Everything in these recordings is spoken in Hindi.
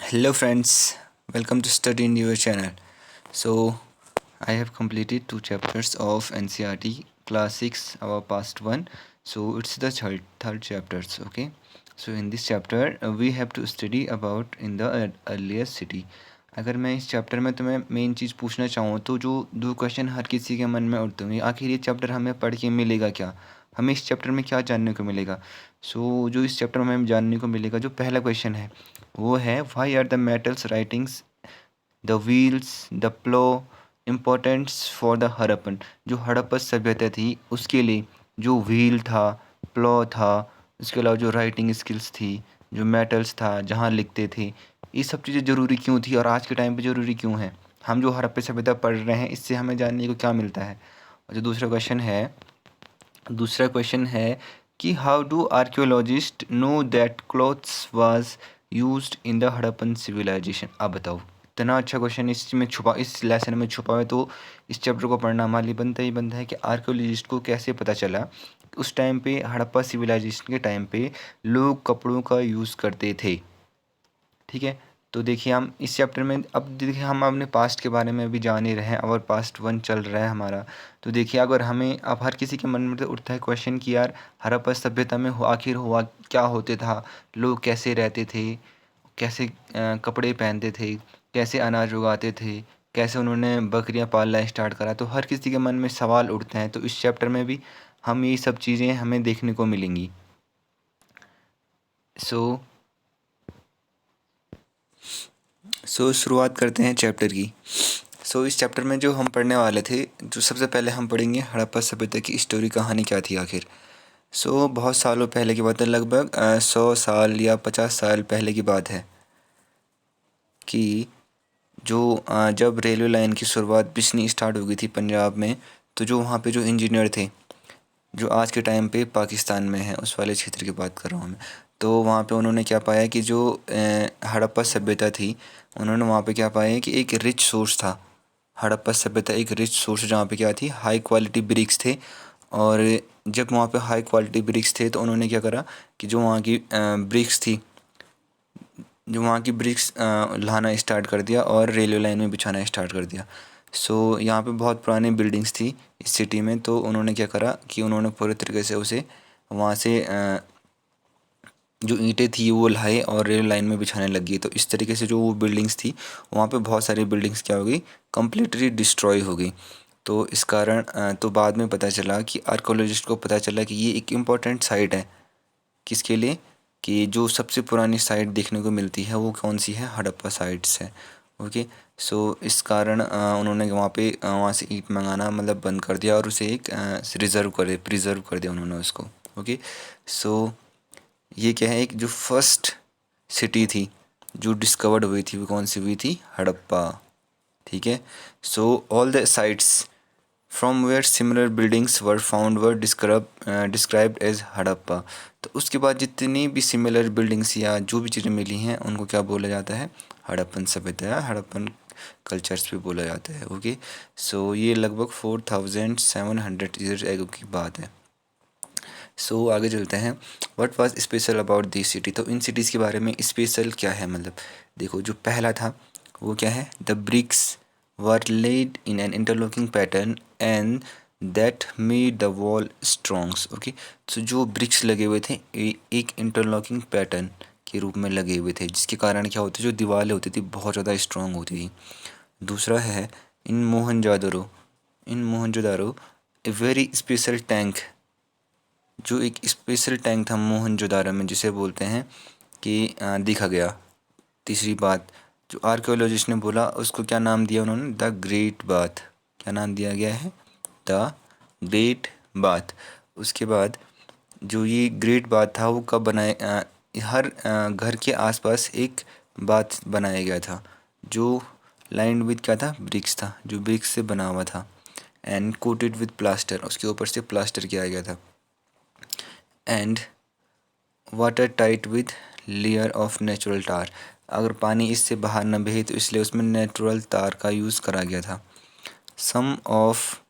Hello friends, welcome to Study in your channel. So I have completed two chapters of NCRT class 6 our past one. So it's the third chapters, okay? So in this chapter we have to study about in the earliest city. अगर मैं इस चैप्टर में तुम्हें मेन चीज़ पूछना चाहूँ तो जो दो क्वेश्चन हर किसी के मन में उठते होंगे, आखिर ये चैप्टर हमें पढ़ के मिलेगा क्या, हमें इस चैप्टर में क्या जानने को मिलेगा। जो इस चैप्टर में हमें जानने को मिलेगा, जो पहला क्वेश्चन है वो है why are the metals writings the wheels the plough importance for the Harappan. जो हड़प्पा सभ्यता थी उसके लिए जो व्हील था, प्लो था, उसके अलावा जो राइटिंग स्किल्स थी, जो मेटल्स था जहाँ लिखते थे, ये सब चीज़ें ज़रूरी क्यों थी और आज के टाइम पे ज़रूरी क्यों है। हम जो हड़प्पा सभ्यता पढ़ रहे हैं इससे हमें जानने को क्या मिलता है। और जो दूसरा क्वेश्चन है कि how do archaeologist know that cloths was used in the Harappan civilisation. आप बताओ, इतना अच्छा क्वेश्चन इस लेसन में छुपा है, तो इस चैप्टर को पढ़ना हमारे लिए बनता ही बनता है कि आर्कियोलॉजिस्ट को कैसे पता चला कि उस टाइम पे हड़प्पा सिविलाइजेशन के टाइम पे लोग कपड़ों का यूज़ करते थे। ठीक है, तो देखिए हम इस चैप्टर में अब देखिए हम अपने पास्ट के बारे में भी जान ही रहे हैं और पास्ट वन चल रहा है हमारा। तो देखिए अगर हमें अब हर किसी के मन में तो उठता है क्वेश्चन कि यार हड़प्पा सभ्यता में आखिर हुआ क्या होते था, लोग कैसे रहते थे, कैसे कपड़े पहनते थे, कैसे अनाज उगाते थे, कैसे उन्होंने बकरियां पालना स्टार्ट करा। तो हर किसी के मन में सवाल उठते हैं, तो इस चैप्टर में भी हम ये सब चीज़ें हमें देखने को मिलेंगी। सो शुरुआत करते हैं चैप्टर की। इस चैप्टर में जो हम पढ़ने वाले थे, जो सबसे पहले हम पढ़ेंगे हड़प्पा सभ्यता की स्टोरी, कहानी क्या थी आखिर। बहुत सालों पहले की बात है, लगभग 100 साल या 50 साल पहले की बात है कि जब रेलवे लाइन की शुरुआत बिजनी स्टार्ट हो गई थी पंजाब में, तो जो वहाँ पे जो इंजीनियर थे, जो आज के टाइम पे पाकिस्तान में है, उस वाले क्षेत्र की बात कर रहा हूँ मैं। तो वहाँ पे उन्होंने क्या पाया कि जो हड़प्पा सभ्यता थी, उन्होंने वहाँ पे क्या पाया कि एक रिच सोर्स था। हड़प्पा सभ्यता एक रिच सोर्स जहाँ पे क्या थी, हाई क्वालिटी ब्रिक्स थे। और जब वहाँ पे हाई क्वालिटी ब्रिक्स थे तो उन्होंने क्या करा कि जो वहाँ की ब्रिक्स लाना स्टार्ट कर दिया और रेलवे लाइन में बिछाना स्टार्ट कर दिया। यहाँ पे बहुत पुरानी बिल्डिंग्स थी इस सिटी में, तो उन्होंने क्या करा कि उन्होंने पूरे तरीके से उसे वहाँ से जो ईंटें थी वो लाए और रेल लाइन में बिछाने लग गई। तो इस तरीके से जो वो बिल्डिंग्स थी, वहाँ पे बहुत सारी बिल्डिंग्स क्या हो गई, कम्प्लीटली डिस्ट्रॉय हो गई। तो इस कारण तो बाद में पता चला कि आर्कोलॉजिस्ट को पता चला कि ये एक इम्पॉर्टेंट साइट है। किसके लिए, कि जो सबसे पुरानी साइट देखने को मिलती है वो कौन सी है, हड़प्पा साइट्स है। ओके, इस कारण उन्होंने वहाँ से ईंट मंगाना मतलब बंद कर दिया और उसे एक प्रिजर्व कर दिया उन्होंने उसको। ओके, सो ये क्या है, एक जो फर्स्ट सिटी थी जो डिस्कवर्ड हुई थी वो कौन सी हुई थी, हड़प्पा। ठीक है, all the sites from where similar buildings were found were described as Harappa. तो उसके बाद जितनी भी सिमिलर बिल्डिंग्स या जो भी चीज़ें मिली हैं उनको क्या बोला जाता है, हड़प्पन सभ्यता या हड़प्पन कल्चर्स भी बोला जाता है। ओके, ये लगभग 4700 ईयर्स एगो की बात है। आगे चलते हैं, what was special about this city. तो इन सिटीज़ के बारे में स्पेशल क्या है, मतलब देखो जो पहला था वो क्या है, the bricks were laid in an interlocking pattern and that made the wall strong. Okay, जो ब्रिक्स लगे हुए थे एक इंटरलॉकिंग पैटर्न के रूप में लगे हुए थे, जिसके कारण क्या होती, जो दीवारें होती थी बहुत ज़्यादा स्ट्रॉन्ग होती थी। दूसरा है in Mohenjodaro a very special tank, जो एक स्पेशल टैंक था मोहनजोदारो में, जिसे बोलते हैं कि देखा गया। तीसरी बात, जो आर्कियोलॉजिस्ट ने बोला उसको क्या नाम दिया उन्होंने, द ग्रेट बाथ। क्या नाम दिया गया है, द ग्रेट बाथ। उसके बाद जो ये ग्रेट बाथ था वो कब हर घर के आसपास एक बाथ बनाया गया था, जो लाइंड विद क्या था, ब्रिक्स था, जो ब्रिक्स से बना हुआ था, एंड कोटेड विद प्लास्टर, उसके ऊपर से प्लास्टर किया गया था, and water tight with layer of natural tar. अगर पानी इससे बाहर न बहे तो इसलिए उसमें नेचुरल तार का यूज़ करा गया था। Some of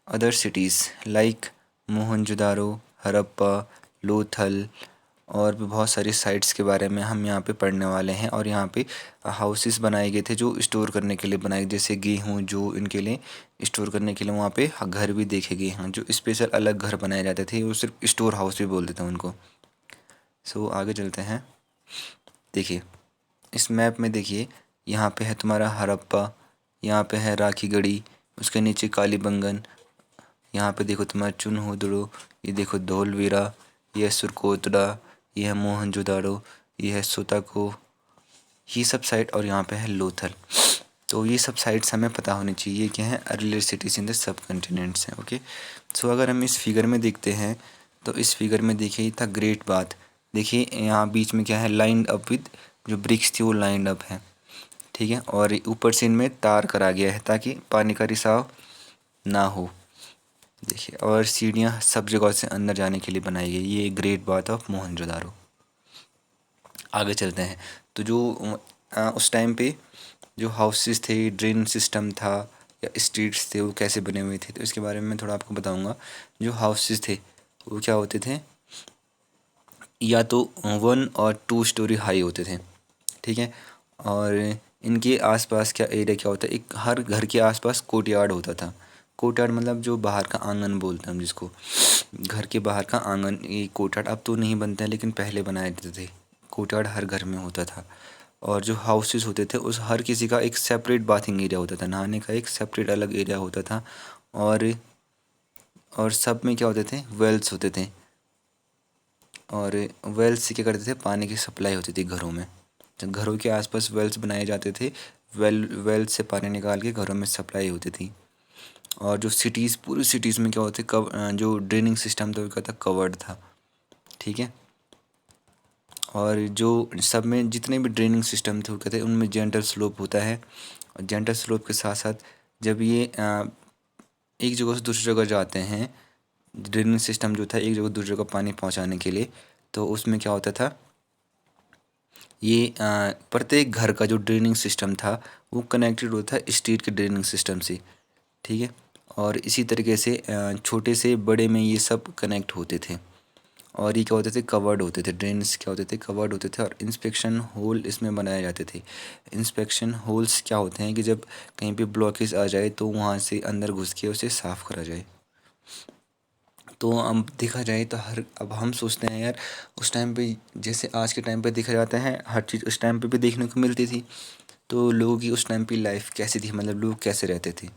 other cities like Mohenjodaro, Harappa, Lothal और भी बहुत सारी साइट्स के बारे में हम यहाँ पे पढ़ने वाले हैं। और यहाँ पे हाउसेस बनाए गए थे जो स्टोर करने के लिए बनाए, जैसे गेहूँ जो इनके लिए स्टोर करने के लिए वहाँ पे घर भी देखे गए हैं, जो स्पेशल अलग घर बनाए जाते थे, वो सिर्फ स्टोर हाउस भी बोलते थे उनको। सो आगे चलते हैं। देखिए इस मैप में देखिए, यहाँ पे है तुम्हारा हड़प्पा, यहाँ पे है राखीगढ़ी, उसके नीचे कालीबंगन, यहाँ पे देखो तुम्हारा चुनहुदड़ो, ये देखो धोलवीरा, ये है सुरकोतड़ा, ये है मोहनजोदाड़ो, ये है सुताको, ये सब साइट, और यहाँ पे है लोथल। तो ये सब साइट्स हमें पता होनी चाहिए क्या है, earlier cities in the sub continents हैं। ओके, सो अगर हम इस फिगर में देखते हैं तो इस फिगर में देखिए था ग्रेट बात। देखिए यहाँ बीच में क्या है, लाइंड अप विद, जो ब्रिक्स थी वो लाइंड अप है, ठीक है। और ऊपर से इनमें तार करा गया है ताकि पानी का रिसाव ना हो। देखिए और सीढ़ियाँ सब जगह से अंदर जाने के लिए बनाई गई, ये ग्रेट बात ऑफ मोहनजोदारो। आगे चलते हैं। तो जो उस टाइम पे जो हाउसेस थे, ड्रेन सिस्टम था या स्ट्रीट्स थे, वो कैसे बने हुए थे, तो इसके बारे में मैं थोड़ा आपको बताऊंगा। जो हाउसेस थे वो क्या होते थे, या तो 1 और 2 स्टोरी हाई होते थे, ठीक है। और इनके आसपास क्या एरिया क्या होता है, एक हर घर के आसपास कोर्टयार्ड होता था। कोर्टयार्ड मतलब जो बाहर का आंगन बोलते हैं हम जिसको, घर के बाहर का आंगन, ये कोर्टयार्ड अब तो नहीं बनता है लेकिन पहले बनाए जाते थे। कोर्टयार्ड हर घर में होता था। और जो हाउसेस होते थे उस हर किसी का एक सेपरेट बाथिंग एरिया होता था, नहाने का एक सेपरेट अलग एरिया होता था। और सब में क्या होते थे, वेल्स होते थे। और वेल्स से क्या करते थे, पानी की सप्लाई होती थी घरों में। जब घरों के आसपास वेल्स बनाए जाते थे, वेल्स से पानी निकाल के घरों में सप्लाई होती थी। और जो सिटीज़, पूरी सिटीज़ में क्या होते, जो ड्रेनिंग सिस्टम था वो क्या था, कवर्ड था, ठीक है। और जो सब में जितने भी ड्रेनिंग सिस्टम थे वो कहते हैं उनमें जेंटल स्लोप होता है। और जेंटल स्लोप के साथ साथ जब ये एक जगह से दूसरी जगह जाते हैं, ड्रेनिंग सिस्टम जो था एक जगह दूसरी जगह पानी पहुंचाने के लिए, तो उसमें क्या होता था, ये प्रत्येक घर का जो ड्रेनिंग सिस्टम था वो कनेक्टेड होता है स्ट्रीट के ड्रेनिंग सिस्टम से, ठीक है। और इसी तरीके से छोटे से बड़े में ये सब कनेक्ट होते थे। और ये क्या होते थे, कवर्ड होते थे, ड्रेन्स क्या होते थे, कवर्ड होते थे। और इंस्पेक्शन होल इसमें बनाए जाते थे। इंस्पेक्शन होल्स क्या होते हैं कि जब कहीं पे ब्लॉकेज आ जाए तो वहाँ से अंदर घुस के उसे साफ़ करा जाए। तो अब देखा जाए तो अब हम सोचते हैं यार, उस टाइम पे जैसे आज के टाइम पे देखा जाता है हर चीज़ उस टाइम पे भी देखने को मिलती थी। तो लोगों की उस टाइम पे लाइफ कैसी थी, मतलब लोग कैसे रहते थे।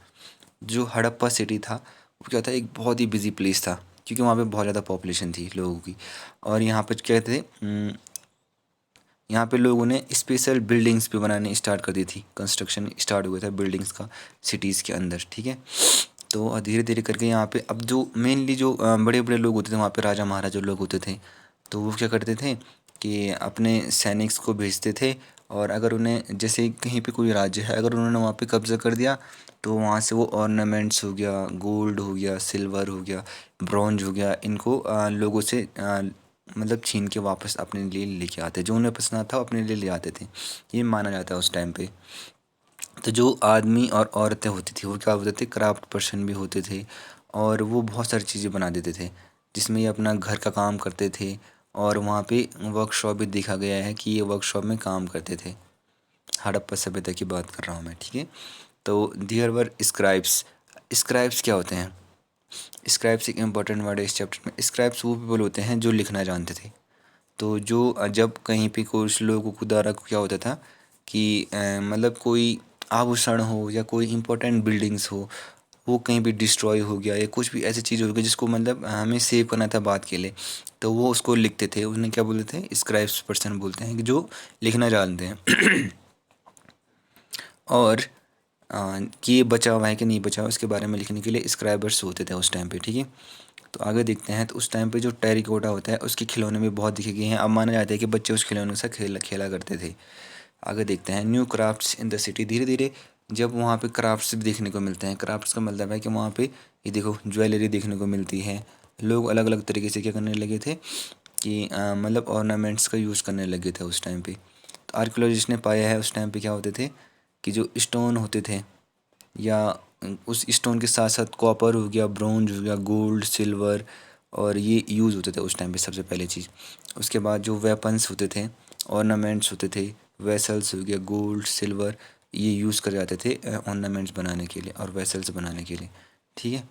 जो हड़प्पा सिटी था वो क्या था, एक बहुत ही बिजी प्लेस था क्योंकि वहाँ पे बहुत ज़्यादा पॉपुलेशन थी लोगों की। और यहाँ पे क्या कहते थे, यहाँ पे लोगों ने स्पेशल बिल्डिंग्स भी बनाने स्टार्ट कर दी थी, कंस्ट्रक्शन स्टार्ट हुआ था बिल्डिंग्स का सिटीज़ के अंदर, ठीक है। तो धीरे धीरे करके यहाँ पे अब जो मेनली जो बड़े बड़े लोग होते थे वहाँ पे, राजा महाराजा लोग होते थे, तो वो क्या करते थे कि अपने सैनिक्स को भेजते थे। और अगर उन्हें जैसे कहीं पे कोई राज्य है, अगर उन्होंने वहाँ पे कब्ज़ा कर दिया तो वहाँ से वो ऑर्नामेंट्स हो गया, गोल्ड हो गया, सिल्वर हो गया, ब्रॉन्ज हो गया, इनको लोगों से मतलब छीन के वापस अपने लिए लेके आते, जो उन्हें पसंद था अपने लिए ले आते थे। ये माना जाता है उस टाइम पे। तो जो आदमी और औरतें होती थी वो क्या होते थे, क्राफ्ट पर्सन भी होते थे। और वो बहुत सारी चीज़ें बना देते थे जिसमें ये अपना घर का काम करते थे। और वहाँ पे वर्कशॉप भी देखा गया है कि ये वर्कशॉप में काम करते थे। हड़प्पा सभ्यता की बात कर रहा हूँ मैं, ठीक है। तो देयर वर स्क्राइब्स। स्क्राइब्स क्या होते हैं, स्क्राइब्स एक इम्पॉर्टेंट वर्ड है इस चैप्टर में। स्क्राइब्स वो पीपल होते हैं जो लिखना जानते थे। तो जो जब कहीं पे कुछ लोगों को द्वारा क्या होता था कि मतलब कोई आभूषण हो या कोई इम्पोर्टेंट बिल्डिंग्स हो, वो कहीं पे डिस्ट्रॉय हो गया या कुछ भी ऐसी चीज़ हो गई जिसको मतलब हमें सेव करना था बात के लिए, तो वो उसको लिखते थे। उन्हें क्या बोलते थे, स्क्राइब्स पर्सन बोलते हैं, कि जो लिखना जानते हैं। और कि ये बचा हुआ है कि नहीं बचा हुआ इसके बारे में लिखने के लिए स्क्राइबर्स होते थे उस टाइम पे, ठीक है। तो आगे देखते हैं। तो उस टाइम पे जो टेरिकोटा होता है उसके खिलौने भी बहुत दिखे गए हैं। अब माना जाता है कि बच्चे उस खिलौने से खेला खेला करते थे। आगे देखते हैं new crafts in the city. धीरे धीरे जब वहाँ पे क्राफ्ट्स भी देखने को मिलते हैं, क्राफ्ट्स का मतलब है कि वहाँ पे ये देखो ज्वेलरी देखने को मिलती है। लोग अलग अलग तरीके से क्या करने लगे थे कि मतलब ऑर्नामेंट्स का यूज़ करने लगे थे उस टाइम पे। तो आर्कियोलॉजिस्ट ने पाया है उस टाइम पे क्या होते थे कि जो स्टोन होते थे, या उस स्टोन के साथ साथ कॉपर हो गया, ब्रोंज हो गया, गोल्ड, सिल्वर और ये यूज़ होते थे उस टाइम पे सबसे पहले चीज़। उसके बाद जो वेपन्स होते थे, ऑर्नामेंट्स होते थे, वेसल्स हो गया, गोल्ड सिल्वर, ये यूज़ करे जाते थे ऑर्नामेंट्स बनाने के लिए और वेसल्स बनाने के लिए। ठीक है,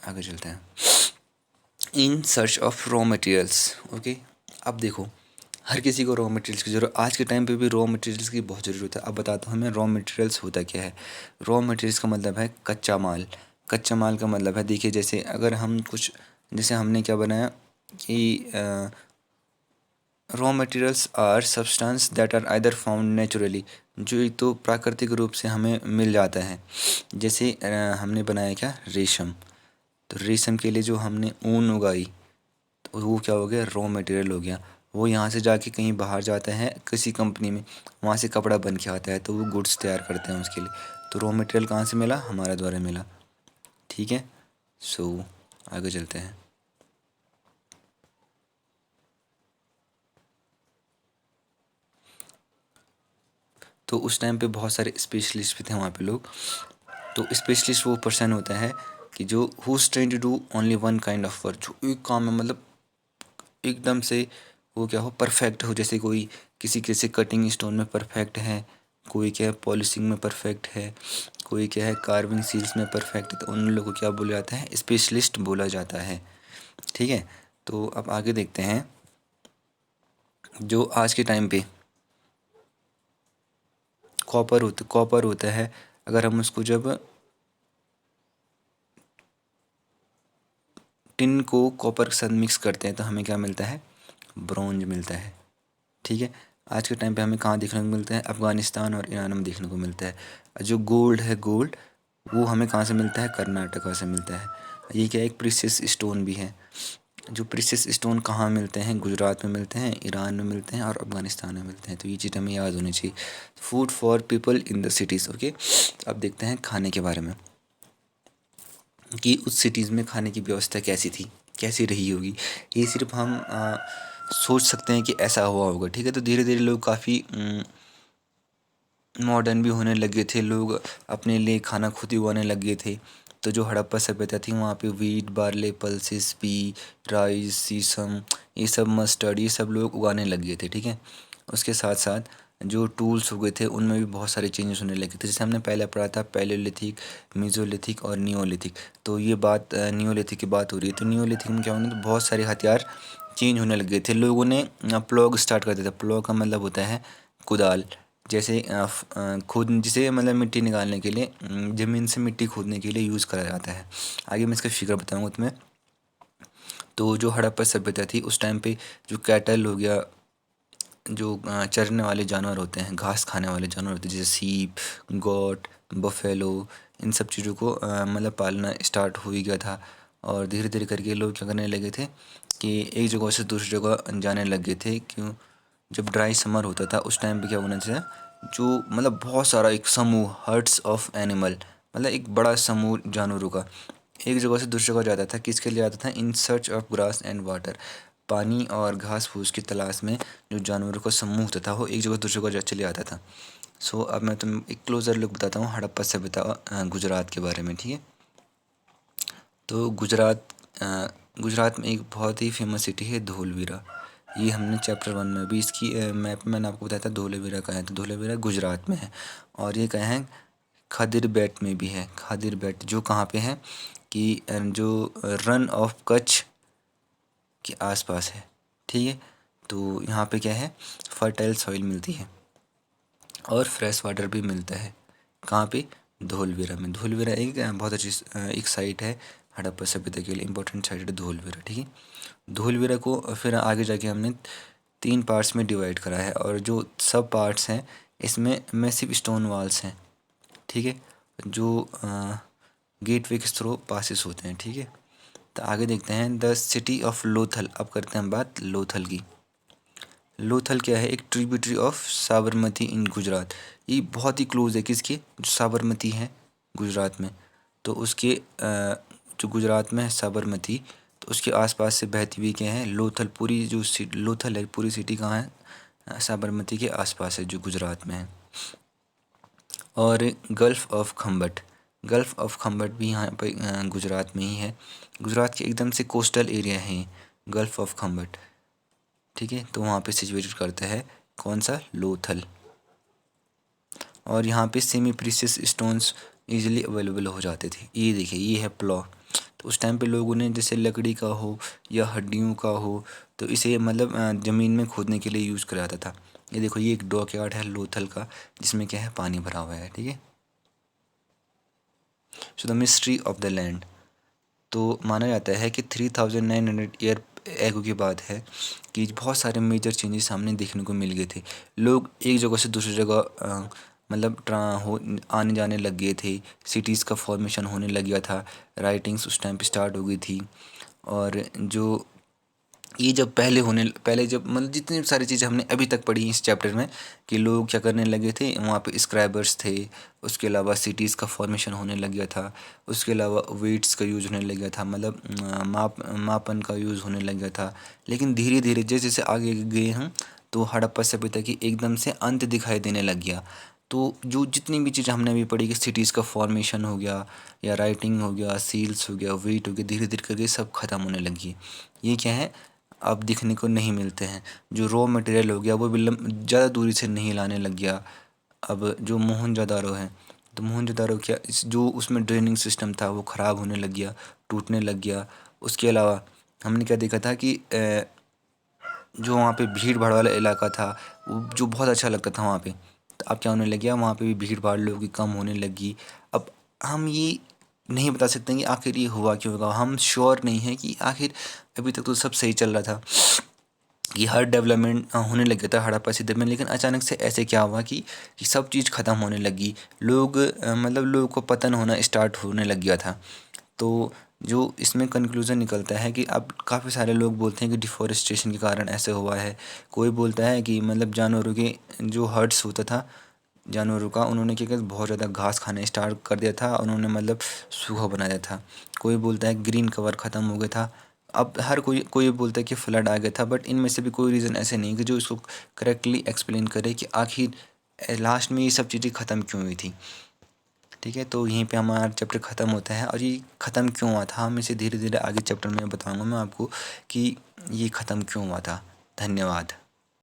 आगे चलते हैं। In search of raw materials. Okay, अब देखो हर किसी को रॉ मटेरियल्स की ज़रूरत, आज के टाइम पे भी रॉ मटेरियल्स की बहुत ज़रूरत है। अब बताता हूँ मैं रॉ मटेरियल्स होता क्या है। रॉ मटेरियल्स का मतलब है कच्चा माल। कच्चा माल का मतलब है, देखिए जैसे अगर हम कुछ, जैसे हमने क्या बनाया कि raw materials are substance that are either found naturally, जो एक तो प्राकृतिक रूप से हमें मिल जाता है। जैसे हमने बनाया क्या, रेशम। तो रेशम के लिए जो हमने ऊन उगाई, तो वो क्या हो गया, रॉ मटेरियल हो गया। वो यहाँ से जाके कहीं बाहर जाता है किसी कंपनी में, वहाँ से कपड़ा बन के आता है, तो वो गुड्स तैयार करते हैं उसके लिए। तो रॉ मटेरियल कहाँ से मिला, हमारे द्वारा मिला। ठीक है, सो आगे चलते हैं। तो उस टाइम पे बहुत सारे स्पेशलिस्ट भी थे वहाँ पे लोग। तो स्पेशलिस्ट वो पर्सन होता है कि जो who's trained to do only one kind of work, जो एक काम में मतलब एकदम से वो क्या हो, परफेक्ट हो। जैसे कोई किसी किसी कटिंग स्टोन में परफेक्ट है, कोई क्या है पॉलिशिंग में परफेक्ट है, कोई क्या है कार्विंग सील्स में परफेक्ट है, तो उन लोगों को क्या बोला जाता है, स्पेशलिस्ट बोला जाता है। ठीक है, तो अब आगे देखते हैं। जो आज के टाइम पे कॉपर होता है, अगर हम उसको जब टिन को कॉपर के साथ मिक्स करते हैं तो हमें क्या मिलता है, ब्रॉन्ज मिलता है। ठीक है, आज के टाइम पे हमें कहाँ देखने को मिलता है, अफ़गानिस्तान और ईरान में देखने को मिलता है। जो गोल्ड है, गोल्ड वो हमें कहाँ से मिलता है, कर्नाटका से मिलता है। ये क्या, एक प्रीशियस स्टोन भी है। जो प्रीशियस स्टोन कहाँ मिलते हैं, गुजरात में मिलते हैं, ईरान में मिलते हैं और अफ़गानिस्तान में मिलते हैं। तो ये चीज़ हमें याद होनी चाहिए। Food for people in the cities. Okay, अब देखते हैं खाने के बारे में कि उस सिटीज़ में खाने की व्यवस्था कैसी थी, कैसी रही होगी। ये सिर्फ हम सोच सकते हैं कि ऐसा हुआ होगा। ठीक है, तो धीरे धीरे लोग काफ़ी मॉडर्न भी होने लगे थे, लोग अपने लिए खाना खुद ही उगाने लगे थे। तो जो हड़प्पा सभ्यता थी वहाँ पे wheat, barley, pulses, pea, rice, sesame, ये सब मस्टर्ड, ये सब लोग उगाने लग गए थे। ठीक है, उसके साथ साथ जो टूल्स हो गए थे उनमें भी बहुत सारे चेंजेस होने लगे थे। जैसे हमने पहले पढ़ा था पैलेयोलिथिक, मेसोलिथिक और नियोलिथिक। तो ये बात नियोलिथिक की बात हो रही है। तो नियोलिथिक में क्या होना, तो बहुत सारे हथियार चेंज होने लग गए थे। लोगों ने प्लॉग स्टार्ट कर दिया था। प्लॉग का मतलब होता है कुदाल। जैसे खोद, जिसे मतलब मिट्टी निकालने के लिए, ज़मीन से मिट्टी खोदने के लिए यूज़ करा जाता है। आगे मैं इसका फिगर बताऊँगा तुम्हें। तो जो हड़प्पा सभ्यता थी उस टाइम पे जो कैटल हो गया, जो चरने वाले जानवर होते हैं, घास खाने वाले जानवर होते हैं, जैसे सीप, गोट, बफेलो, इन सब चीज़ों को मतलब पालना स्टार्ट हो ही गया था। और धीरे धीरे करके लोग क्या करने लगे थे कि एक जगह से दूसरी जगह जाने लग गए थे। क्यों, जब ड्राई समर होता था उस टाइम पे क्या होना चाहिए, जो मतलब बहुत सारा एक समूह, हर्ड्स ऑफ एनिमल, मतलब एक बड़ा समूह जानवरों का एक जगह से दूसरी जगह जाता था। किसके लिए जाता था, in search of grass and water, पानी और घास फूस की तलाश में जो जानवरों का समूह होता था वो एक जगह दूसरी जगह चले आता था। सो अब मैं तुम्हें एक क्लोज़र लुक बताता हूँ हड़प्पा सभ्यता गुजरात के बारे में। ठीक है, तो गुजरात में एक बहुत ही फेमस सिटी है धोलवीरा। ये हमने चैप्टर 1 में भी इसकी मैप मैंने आपको बताया था धोलावीरा कहाँ है। तो धोलावीरा गुजरात में है। और ये कहाँ है, खादिर बेट में भी है। खादिर बेट जो कहाँ पे है कि जो रन ऑफ कच्छ के आसपास है। ठीक है, तो यहाँ पे क्या है, फर्टाइल सॉइल मिलती है और फ्रेश वाटर भी मिलता है। कहाँ पे, धोलवीरा में। धोलवीरा एक बहुत अच्छी एक साइट है हड़प्पा सभ्यता के लिए, इंपॉर्टेंट साइट है धोलवीरा। ठीक है, धोलवीरा को फिर आगे जाके हमने 3 पार्ट्स में डिवाइड करा है और जो सब पार्ट्स हैं इसमें मैसिव स्टोन वॉल्स हैं। ठीक है, जो गेटवे के थ्रू पासिस होते हैं। ठीक है, तो आगे देखते हैं द सिटी ऑफ लोथल। अब करते हैं बात लोथल की। लोथल क्या है, एक ट्रिब्यूटरी ऑफ साबरमती इन गुजरात। ये बहुत ही क्लोज है किसके, जो साबरमती है गुजरात में। तो उसके जो गुजरात में है साबरमती, तो उसके आसपास से बहती हुई क्या है, लोथल। पूरी जो लोथल है पूरी सिटी कहाँ है, साबरमती के आसपास है जो गुजरात में है। और गल्फ़ ऑफ खम्बट, गल्फ़ ऑफ खम्बट भी यहाँ पे गुजरात में ही है। गुजरात के एकदम से कोस्टल एरिया है गल्फ़ ऑफ खम्बट, ठीक है। तो वहाँ पे सिचुएटेड करता है कौन सा, लोथल। और यहाँ पे semi precious stones easily available हो जाते थे। ये देखिए, ये है प्लॉ। तो उस टाइम पे लोगों ने जैसे लकड़ी का हो या हड्डियों का हो तो इसे मतलब ज़मीन में खोदने के लिए यूज़ करा जाता था। ये देखो, ये एक डॉकयार्ड है लोथल का, जिसमें क्या है, पानी भरा हुआ है, ठीक है। So the mystery of the land, तो माना जाता है कि 3900 ईयर एगो की बात है कि बहुत सारे मेजर चेंजेस सामने देखने को मिल गए थे। लोग एक जगह से दूसरी जगह मतलब आने जाने लग गए थे। सिटीज़ का फॉर्मेशन होने लग गया था। राइटिंग्स उस टाइम पे स्टार्ट हो गई थी। और जो ये जब पहले जब मतलब जितनी सारी चीज़ें हमने अभी तक पढ़ी इस चैप्टर में कि लोग क्या करने लगे थे, वहाँ पे स्क्राइबर्स थे। उसके अलावा सिटीज़ का फॉर्मेशन होने लग गया था। उसके अलावा वेट्स का यूज़ होने लग गया था, मतलब मापन का यूज़ होने लग गया था। लेकिन धीरे धीरे जैसे जैसे आगे गए हम, तो हड़प्पा सभ्यता की एकदम से अंत दिखाई देने लग गया। तो जो जितनी भी चीज़ें हमने अभी पढ़ी कि सिटीज़ का फॉर्मेशन हो गया या राइटिंग हो गया, सील्स हो गया, वेट हो गया, धीरे धीरे करके सब खत्म होने लगी। ये क्या है, अब दिखने को नहीं मिलते हैं। जो रॉ मटेरियल हो गया वो भी ज़्यादा दूरी से नहीं लाने लग गया। अब जो मोहनजोदारो है, तो मोहनजोदारो क्या, इस जो उसमें ड्रेनिंग सिस्टम था वो ख़राब होने लग गया, टूटने लग गया। उसके अलावा हमने क्या देखा था कि जो वहाँ पे भीड़ भाड़ वाला इलाका था, वो जो बहुत अच्छा लगता था वहाँ पे, तो अब क्या होने लग गया, वहाँ पे भी भीड़ भाड़ लोगों की कम होने लगी। अब हम ये नहीं बता सकते कि आखिर ये हुआ क्यों होगा। हम श्योर नहीं है कि आखिर अभी तक तो सब सही चल रहा था कि हर डेवलपमेंट होने लग गया था हड़प्पा सिद्धि में, लेकिन अचानक से ऐसे क्या हुआ कि सब चीज़ ख़त्म होने लगी। लोग मतलब लोगों को पतन होना स्टार्ट होने लग गया था। तो जो इसमें कंक्लूज़न निकलता है कि अब काफ़ी सारे लोग बोलते हैं कि डिफ़ॉरेस्टेशन के कारण ऐसे हुआ है। कोई बोलता है कि मतलब जानवरों के जो हर्ट्स होता था जानवरों का, उन्होंने क्या किया, बहुत ज़्यादा घास खाना स्टार्ट कर दिया था, उन्होंने मतलब सूखा बना दिया था। कोई बोलता है ग्रीन कवर ख़त्म हो गया था। अब हर कोई कोई बोलता है कि फ्लड आ गया था, बट इनमें से भी कोई रीज़न ऐसे नहीं कि जो इसको करेक्टली एक्सप्लेन करे कि आखिर लास्ट में ये सब चीज़ें ख़त्म क्यों हुई थी। ठीक है, तो यहीं पे हमारा चैप्टर ख़त्म होता है। और ये ख़त्म क्यों हुआ था, हम इसे धीरे धीरे आगे चैप्टर में बताऊँगा मैं आपको कि ये ख़त्म क्यों हुआ था। धन्यवाद।